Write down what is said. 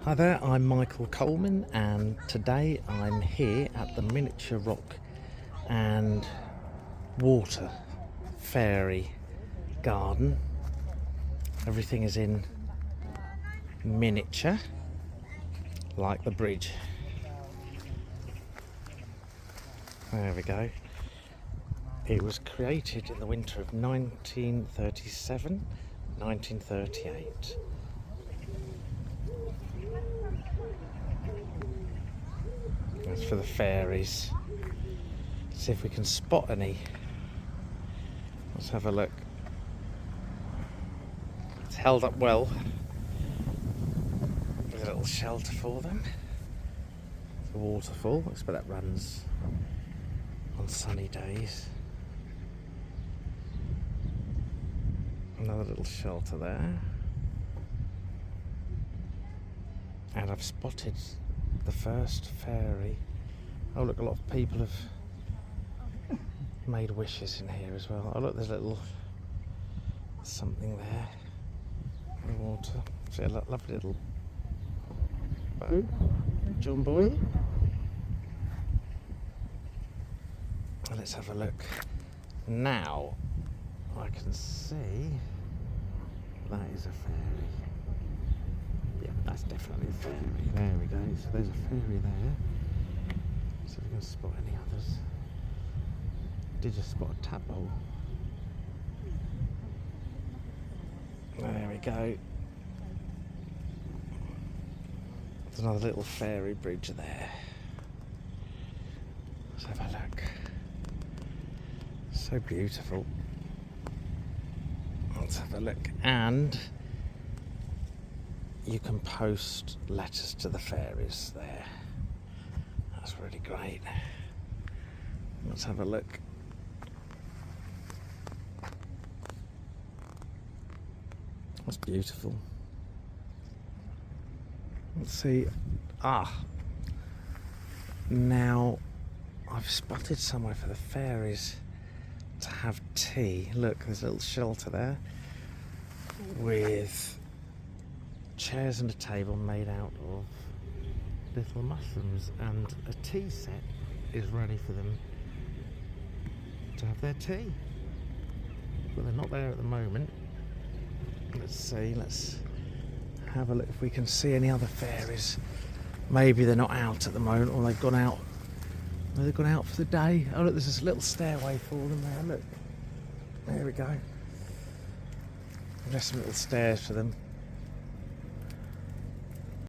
Hi there, I'm Michael Coleman and today I'm here at the Miniature Rock and Water Fairy Garden. Everything is in miniature, like the bridge. There we go. It was created in the winter of 1937, 1938. That's for the fairies. See if we can spot any. Let's have a look. It's held up well. There's a little shelter for them. The waterfall, I expect that runs on sunny days. Another little shelter there. And I've spotted the first fairy. Oh look, a lot of people have made wishes in here as well. Oh look, there's a little something there in the water. See a lovely little boat. John Boy. Let's have a look. Now I can see that is a fairy. Yeah, that's definitely a fairy. There we go. So there's a fairy there. See if we can spot any others. Did just spot a tadpole. There we go. There's another little fairy bridge there. Let's have a look. So beautiful. Let's have a look. And you can post letters to the fairies there. That's really great. Let's have a look. That's beautiful. Let's see. Now I've spotted somewhere for the fairies to have tea. Look, there's a little shelter there with chairs and a table made out of little mushrooms, and a tea set is ready for them to have their tea. But they're not there at the moment. Let's see, let's have a look if we can see any other fairies. Maybe they're not out at the moment, or they've gone out. Maybe they've gone out for the day. Oh look, there's this little stairway for them there. Look, there we go. There's some little stairs for them.